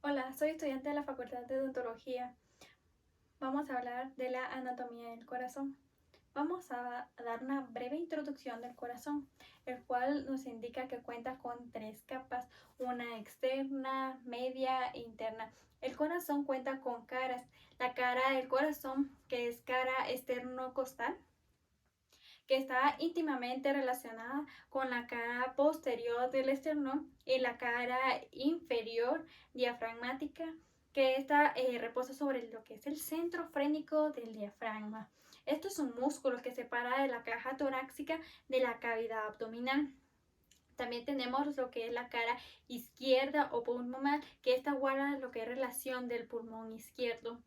Hola, soy estudiante de la Facultad de Odontología. Vamos a hablar de la anatomía del corazón. Vamos a dar una breve introducción del corazón, el cual nos indica que cuenta con tres capas, una externa, media e interna. El corazón cuenta con caras. La cara del corazón, que es cara externo-costal, que está íntimamente relacionada con la cara posterior del esternón y la cara inferior diafragmática, que esta reposa sobre lo que es el centro frénico del diafragma. Esto es un músculo que separa de la caja torácica de la cavidad abdominal. También tenemos lo que es la cara izquierda o pulmonar, que esta guarda lo que es relación del pulmón izquierdo.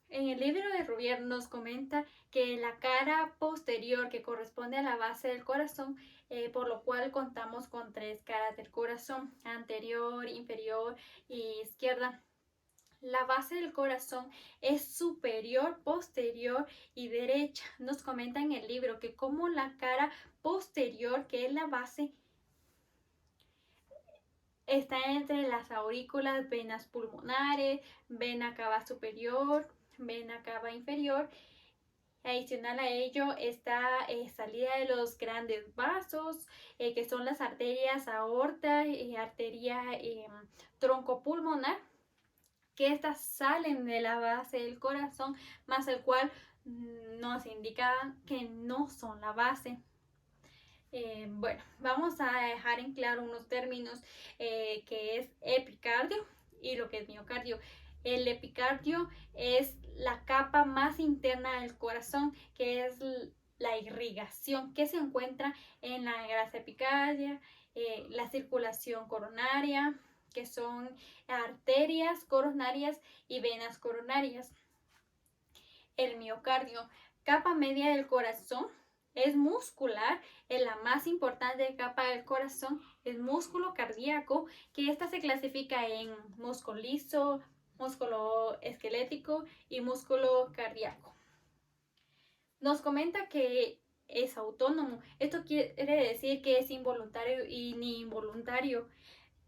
En el libro de Rubier nos comenta que la cara posterior que corresponde a la base del corazón, por lo cual contamos con tres caras del corazón, anterior, inferior y izquierda. La base del corazón es superior, posterior y derecha. Nos comenta en el libro que como la cara posterior, que es la base, está entre las aurículas, venas pulmonares, vena cava superior, vena cava inferior. Adicional a ello está salida de los grandes vasos, que son las arterias aorta y arteria tronco pulmonar, que estas salen de la base del corazón, más el cual nos indica que no son la base. Bueno, vamos a dejar en claro unos términos que es epicardio y lo que es miocardio. El epicardio es la capa más interna del corazón, que es la irrigación que se encuentra en la grasa epicardia, la circulación coronaria, que son arterias coronarias y venas coronarias. El miocardio, capa media del corazón, es muscular, es la más importante capa del corazón, es músculo cardíaco, que esta se clasifica en músculo liso, músculo esquelético y músculo cardíaco. Nos comenta que es autónomo. Esto quiere decir que es involuntario y ni involuntario,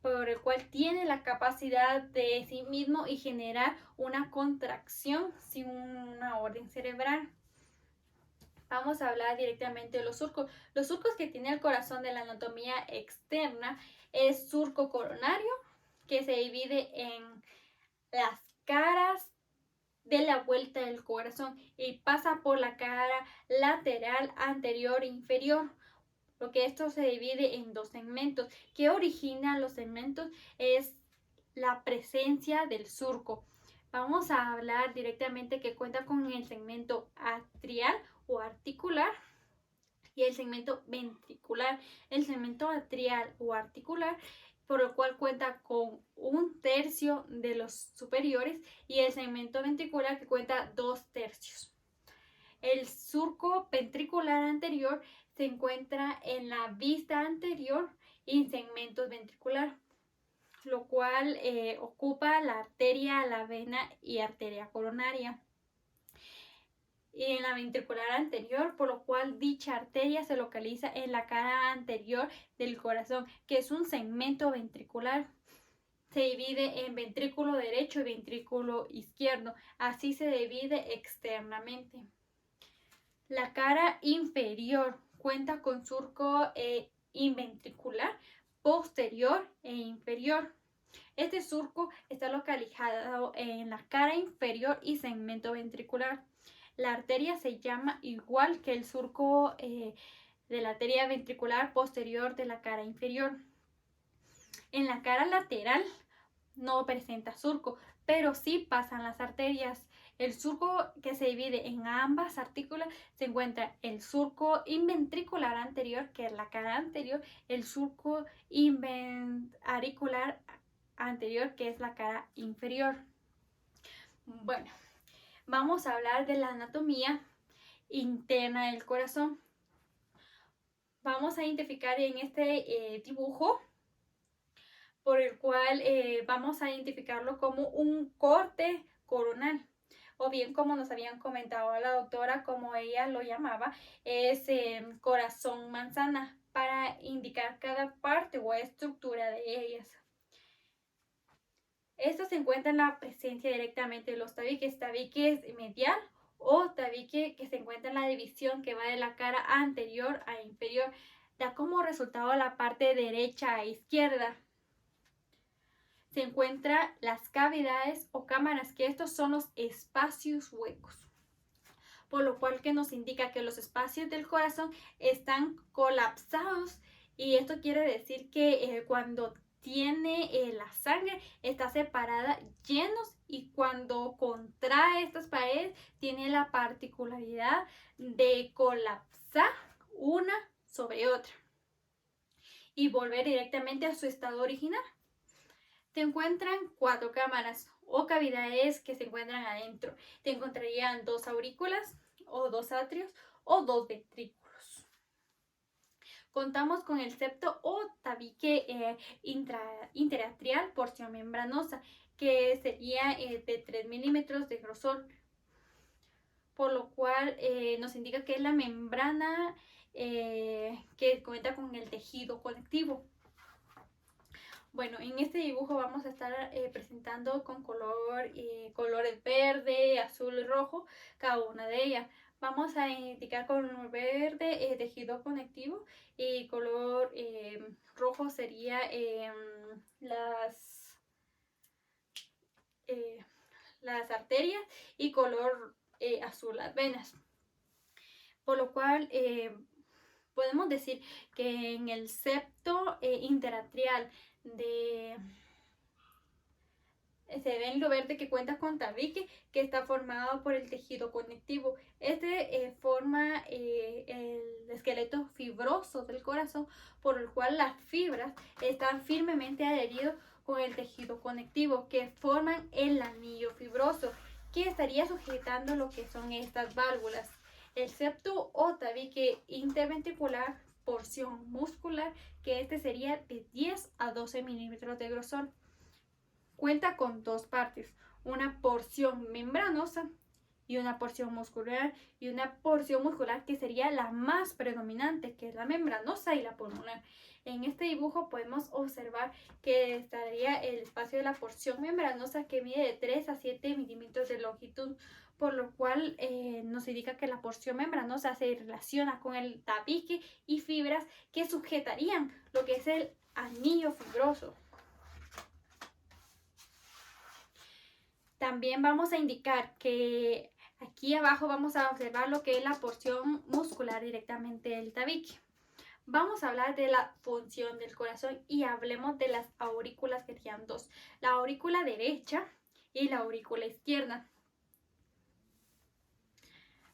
por el cual tiene la capacidad de sí mismo y generar una contracción sin una orden cerebral. Vamos a hablar directamente de los surcos. Los surcos que tiene el corazón de la anatomía externa es surco coronario, que se divide en las caras de la vuelta del corazón y pasa por la cara lateral, anterior e inferior. Lo que esto se divide en dos segmentos. ¿Qué origina los segmentos? Es la presencia del surco. Vamos a hablar directamente que cuenta con el segmento atrial o articular y el segmento ventricular. El segmento atrial o articular, por el cual cuenta con un tercio de los superiores, y el segmento ventricular, que cuenta 2/3. El surco ventricular anterior se encuentra en la vista anterior y en segmentos ventricular, lo cual ocupa la arteria, la vena y arteria coronaria. Y en la ventricular anterior, por lo cual dicha arteria se localiza en la cara anterior del corazón, que es un segmento ventricular. Se divide en ventrículo derecho y ventrículo izquierdo, así se divide externamente. La cara inferior cuenta con surco inventricular, posterior e inferior. Este surco está localizado en la cara inferior y segmento ventricular. La arteria se llama igual que el surco de la arteria ventricular posterior de la cara inferior. En la cara lateral no presenta surco, pero sí pasan las arterias. El surco que se divide en ambas artículas se encuentra el surco inventricular anterior, que es la cara anterior, el surco auricular anterior, que es la cara inferior. Bueno, vamos a hablar de la anatomía interna del corazón. Vamos a identificar en este dibujo, por el cual vamos a identificarlo como un corte coronal, o bien, como nos habían comentado la doctora, como ella lo llamaba, es corazón manzana, para indicar cada parte o estructura de ellas. Esto se encuentra en la presencia directamente de los tabiques, tabiques medial o tabique que se encuentra en la división que va de la cara anterior a inferior. Da como resultado la parte derecha a izquierda. Se encuentran las cavidades o cámaras, que estos son los espacios huecos. Por lo cual que nos indica que los espacios del corazón están colapsados, y esto quiere decir que cuando tiene la sangre está separada llenos, y cuando contrae estas paredes tiene la particularidad de colapsar una sobre otra y volver directamente a su estado original. Te encuentran 4 cámaras o cavidades que se encuentran adentro. Te encontrarían 2 aurículas o 2 atrios o 2 ventrículos. Contamos con el septo o tabique interatrial, porción membranosa, que sería de 3 milímetros de grosor, por lo cual nos indica que es la membrana que cuenta con el tejido conectivo. Bueno, en este dibujo vamos a estar presentando con colores verde, azul y rojo cada una de ellas. Vamos a indicar con verde tejido conectivo, y color rojo sería las arterias, y color azul las venas. Por lo cual podemos decir que en el septo interatrial se ve en lo verde que cuenta con tabique, que está formado por el tejido conectivo. Este forma el esqueleto fibroso del corazón, por el cual las fibras están firmemente adheridas con el tejido conectivo, que forman el anillo fibroso, que estaría sujetando lo que son estas válvulas. El septo o tabique interventricular, porción muscular, que este sería de 10 a 12 milímetros de grosor. Cuenta con 2 partes, una porción membranosa y una porción muscular, que sería la más predominante, que es la membranosa y la pulmonar. En este dibujo podemos observar que estaría el espacio de la porción membranosa, que mide de 3 a 7 milímetros de longitud, por lo cual nos indica que la porción membranosa se relaciona con el tabique y fibras que sujetarían lo que es el anillo fibroso. También vamos a indicar que aquí abajo vamos a observar lo que es la porción muscular directamente del tabique. Vamos a hablar de la función del corazón y hablemos de las aurículas, que serían 2, la aurícula derecha y la aurícula izquierda.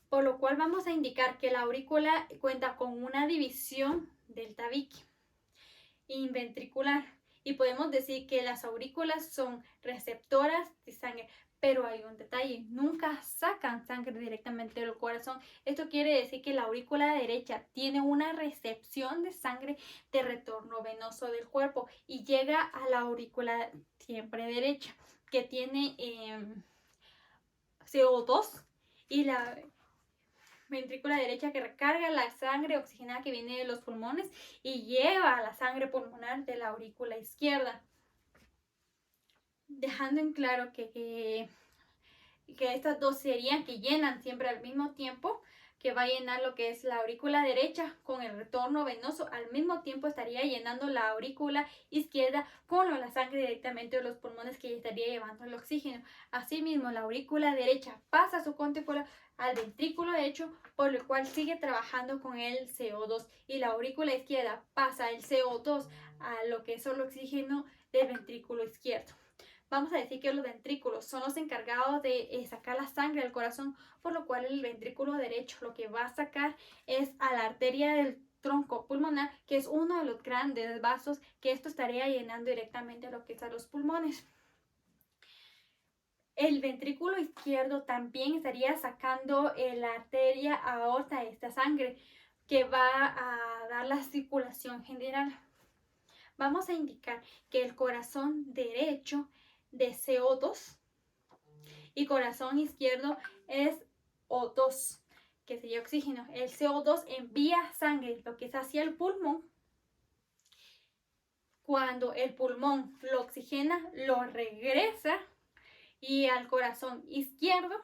Por lo cual vamos a indicar que la aurícula cuenta con una división del tabique inventricular, y podemos decir que las aurículas son receptoras de sangre, pero hay un detalle: nunca sacan sangre directamente del corazón. Esto quiere decir que la aurícula derecha tiene una recepción de sangre de retorno venoso del cuerpo y llega a la aurícula siempre derecha, que tiene CO2, y la ventrícula derecha que recarga la sangre oxigenada que viene de los pulmones y lleva a la sangre pulmonar de la aurícula izquierda, dejando en claro que estas dos serían que llenan siempre al mismo tiempo, que va a llenar lo que es la aurícula derecha con el retorno venoso, al mismo tiempo estaría llenando la aurícula izquierda con la sangre directamente de los pulmones, que estaría llevando el oxígeno. Asimismo, la aurícula derecha pasa su contícula al ventrículo derecho, por lo cual sigue trabajando con el CO2, y la aurícula izquierda pasa el CO2 a lo que es el oxígeno del ventrículo izquierdo. Vamos a decir que los ventrículos son los encargados de sacar la sangre del corazón, por lo cual el ventrículo derecho lo que va a sacar es a la arteria del tronco pulmonar, que es uno de los grandes vasos, que esto estaría llenando directamente lo que es a los pulmones. El ventrículo izquierdo también estaría sacando la arteria aorta, esta sangre que va a dar la circulación general. Vamos a indicar que el corazón derecho de CO2 y corazón izquierdo es O2, que sería oxígeno. El CO2 envía sangre, lo que es hacia el pulmón, Cuando el pulmón lo oxigena, lo regresa y al corazón izquierdo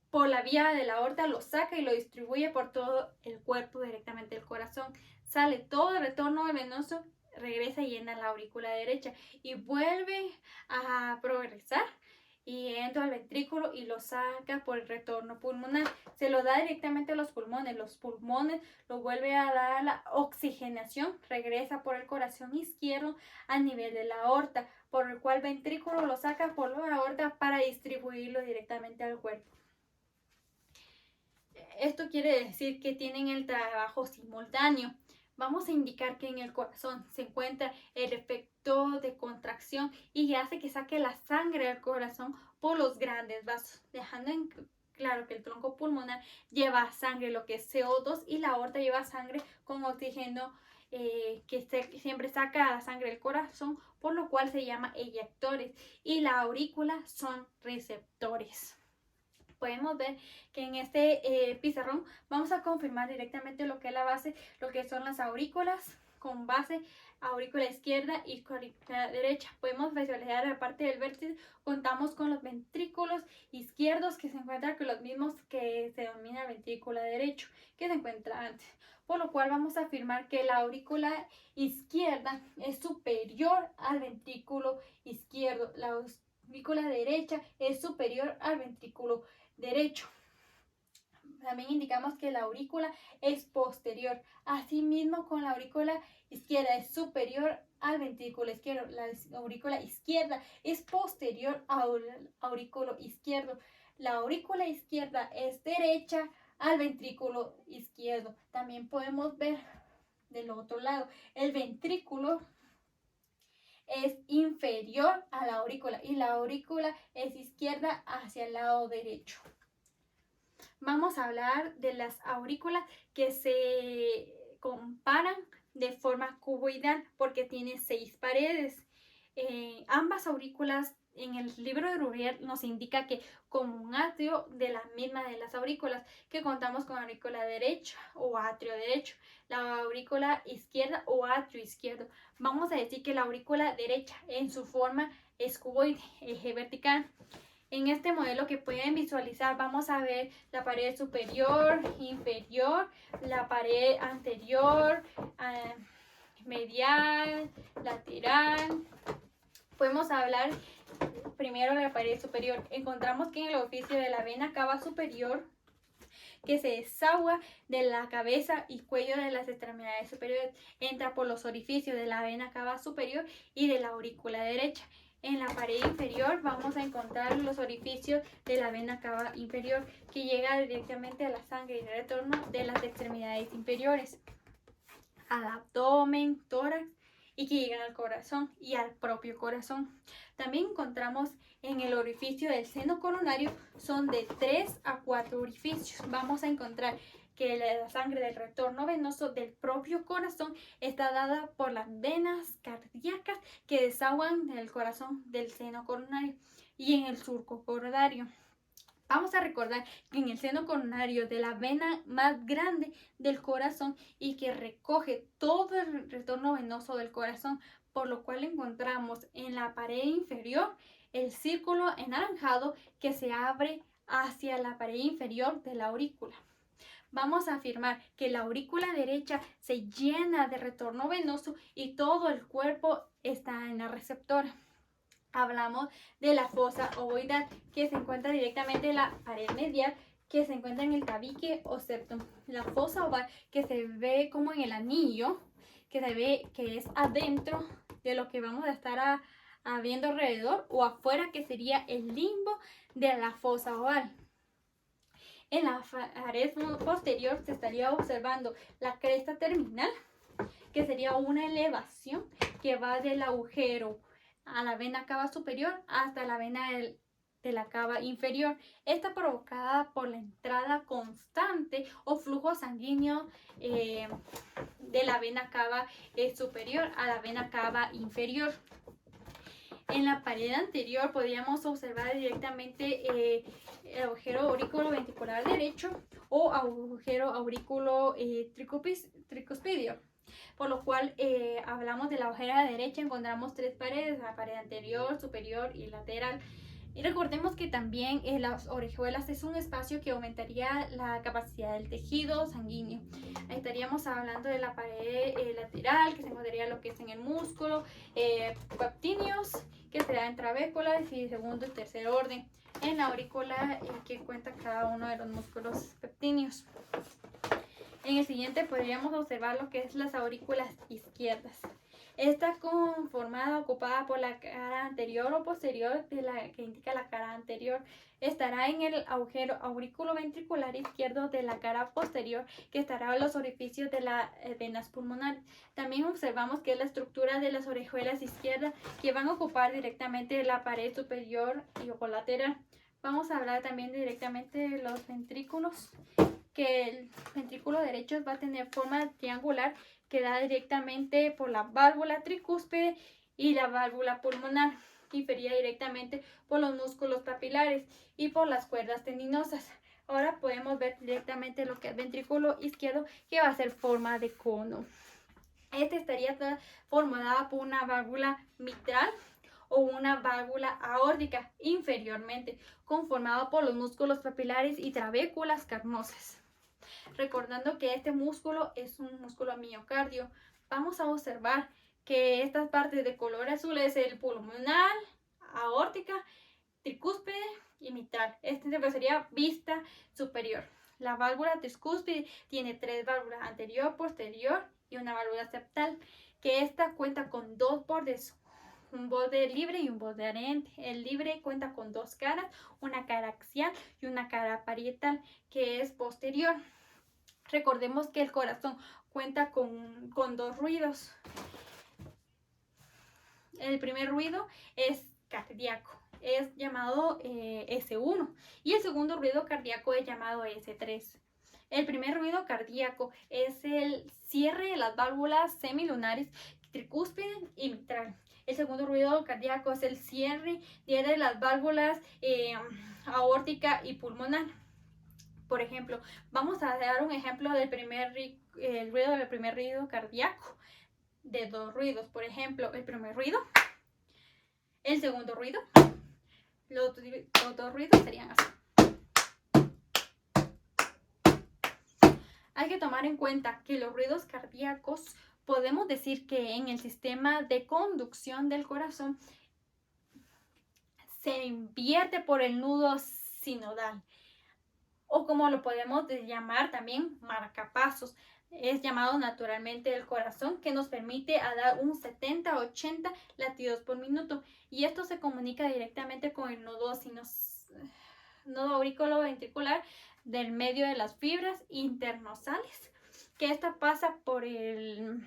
por la vía de la aorta lo saca y lo distribuye por todo el cuerpo directamente del corazón. Sale todo el retorno venoso, regresa y llena la aurícula derecha y vuelve a progresar y entra al ventrículo y lo saca por el retorno pulmonar. Se lo da directamente a los pulmones lo vuelve a dar la oxigenación, regresa por el corazón izquierdo a nivel de la aorta, por el cual el ventrículo lo saca por la aorta para distribuirlo directamente al cuerpo. Esto quiere decir que tienen el trabajo simultáneo. Vamos a indicar que en el corazón se encuentra el efecto de contracción y hace que saque la sangre del corazón por los grandes vasos, dejando en claro que el tronco pulmonar lleva sangre, lo que es CO2, y la aorta lleva sangre con oxígeno siempre saca la sangre del corazón, por lo cual se llama eyectores, y la aurícula son receptores. Podemos ver que en este pizarrón vamos a confirmar directamente lo que es la base, lo que son las aurículas con base, aurícula izquierda y aurícula derecha. Podemos visualizar la parte del vértice, contamos con los ventrículos izquierdos que se encuentran con los mismos que se denomina el ventrículo derecho, que se encuentra antes. Por lo cual vamos a afirmar que la aurícula izquierda es superior al ventrículo izquierdo. La aurícula derecha es superior al ventrículo derecho. También indicamos que la aurícula es posterior. Asimismo, con la aurícula izquierda es superior al ventrículo izquierdo. La aurícula izquierda es posterior al aurículo izquierdo. La aurícula izquierda es derecha al ventrículo izquierdo. También podemos ver del otro lado, el ventrículo es inferior a la aurícula y la aurícula es izquierda hacia el lado derecho. Vamos a hablar de las aurículas que se comparan de forma cuboidal porque tiene 6 paredes. Ambas aurículas en el libro de Rurier nos indica que como un atrio de la misma de las aurículas, que contamos con aurícula derecha o atrio derecho, la aurícula izquierda o atrio izquierdo. Vamos a decir que la aurícula derecha en su forma es cuboide, eje vertical. En este modelo que pueden visualizar vamos a ver la pared superior, inferior, la pared anterior, medial, lateral. Podemos hablar primero de la pared superior. Encontramos que en el orificio de la vena cava superior, que se desagua de la cabeza y cuello de las extremidades superiores, entra por los orificios de la vena cava superior y de la aurícula derecha. En la pared inferior vamos a encontrar los orificios de la vena cava inferior, que llega directamente a la sangre y el retorno de las extremidades inferiores, al abdomen, tórax, y que llegan al corazón y al propio corazón. También encontramos en el orificio del seno coronario, son de 3 a 4 orificios. Vamos a encontrar que la sangre del retorno venoso del propio corazón está dada por las venas cardíacas que desaguan del corazón del seno coronario y en el surco coronario. Vamos a recordar que en el seno coronario de la vena más grande del corazón y que recoge todo el retorno venoso del corazón, por lo cual encontramos en la pared inferior el círculo anaranjado que se abre hacia la pared inferior de la aurícula. Vamos a afirmar que la aurícula derecha se llena de retorno venoso y todo el cuerpo está en la receptora. Hablamos de la fosa ovoidal, que se encuentra directamente en la pared medial, que se encuentra en el tabique o septum. La fosa oval, que se ve como en el anillo, que se ve que es adentro de lo que vamos a estar viendo alrededor, o afuera, que sería el limbo de la fosa oval. En la pared posterior se estaría observando la cresta terminal, que sería una elevación que va del agujero a la vena cava superior hasta la vena de la cava inferior. Está provocada por la entrada constante o flujo sanguíneo de la vena cava superior a la vena cava inferior. En la pared anterior podríamos observar directamente el agujero aurículo ventricular derecho o agujero aurículo tricuspidio. por lo cual hablamos de la ojera derecha, encontramos 3 paredes, la pared anterior, superior y lateral. Y recordemos que también las orejuelas es un espacio que aumentaría la capacidad del tejido sanguíneo. Ahí estaríamos hablando de la pared lateral, que se encontraría lo que es en el músculo, pectíneos, que se da en trabéculas y segundo y tercer orden. En la aurícula, que cuenta cada uno de los músculos pectíneos. En el siguiente podríamos observar lo que es las aurículas izquierdas. Está conformada, ocupada por la cara anterior o posterior, de la que indica la cara anterior. Estará en el agujero auriculoventricular izquierdo de la cara posterior, que estará en los orificios de las venas pulmonares. También observamos que es la estructura de las orejuelas izquierdas, que van a ocupar directamente la pared superior y o lateral. Vamos a hablar también directamente de los ventrículos, que el ventrículo derecho va a tener forma triangular, que da directamente por la válvula tricúspide y la válvula pulmonar, que iría directamente por los músculos papilares y por las cuerdas tendinosas. Ahora podemos ver directamente lo que es el ventrículo izquierdo, que va a ser forma de cono. Este estaría formada por una válvula mitral o una válvula aórtica inferiormente, conformada por los músculos papilares y trabéculas carnosas. Recordando que este músculo es un músculo miocardio, vamos a observar que estas partes de color azul es el pulmonar, aórtica, tricúspide y mitral. Este sería vista superior. La válvula tricúspide tiene 3 válvulas, anterior, posterior y una válvula septal, que esta cuenta con 2 bordes, un borde libre y un borde adherente. El libre cuenta con 2 caras, una cara axial y una cara parietal, que es posterior. Recordemos que el corazón cuenta con 2 ruidos. El primer ruido es cardíaco, es llamado S1, y el segundo ruido cardíaco es llamado S3. El primer ruido cardíaco es el cierre de las válvulas semilunares, tricúspide y mitral. El segundo ruido cardíaco es el cierre de las válvulas aórtica y pulmonar. Por ejemplo, vamos a dar un ejemplo del ruido del primer ruido cardíaco, de 2 ruidos. Por ejemplo, el primer ruido, el segundo ruido, los 2 ruidos serían así. Hay que tomar en cuenta que los ruidos cardíacos podemos decir que en el sistema de conducción del corazón se invierte por el nudo sinodal, o como lo podemos llamar también marcapasos. Es llamado naturalmente el corazón, que nos permite dar un 70-80 latidos por minuto, y esto se comunica directamente con el nodo auriculoventricular del medio de las fibras internasales, que esta pasa por el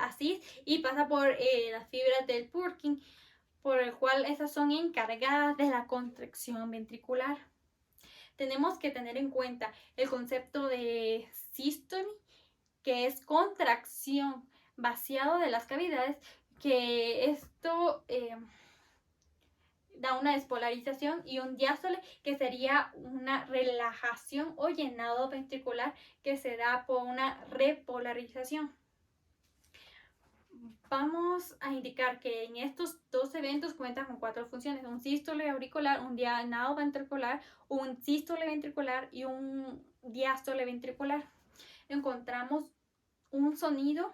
asís y pasa por las fibras del Purkinje, por el cual esas son encargadas de la contracción ventricular. Tenemos que tener en cuenta el concepto de sístole, que es contracción, vaciado de las cavidades, que esto da una despolarización, y un diástole, que sería una relajación o llenado ventricular, que se da por una repolarización. Vamos a indicar que en estos 2 eventos cuentan con 4 funciones: un sístole auricular, un llenado ventricular, un sístole ventricular y un diástole ventricular. Encontramos un sonido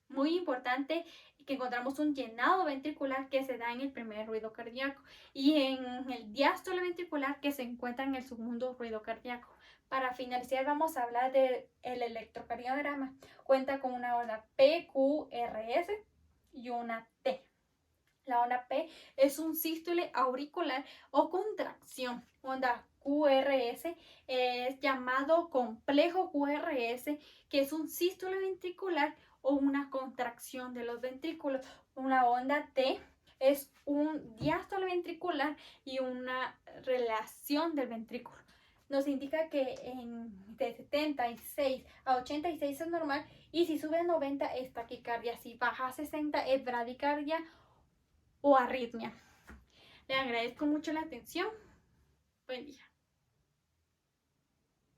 muy importante, que encontramos un llenado ventricular, que se da en el primer ruido cardíaco, y en el diástole ventricular, que se encuentra en el segundo ruido cardíaco. Para finalizar, vamos a hablar del electrocardiograma. Cuenta con una onda PQRS y una T. La onda P es un sístole auricular o contracción. Onda QRS es llamado complejo QRS, que es un sístole ventricular o una contracción de los ventrículos. Una onda T es un diástole ventricular y una relación del ventrículo. Nos indica que de 76 a 86 es normal, y si sube a 90 es taquicardia, si baja a 60 es bradicardia o arritmia. Le agradezco mucho la atención. Buen día.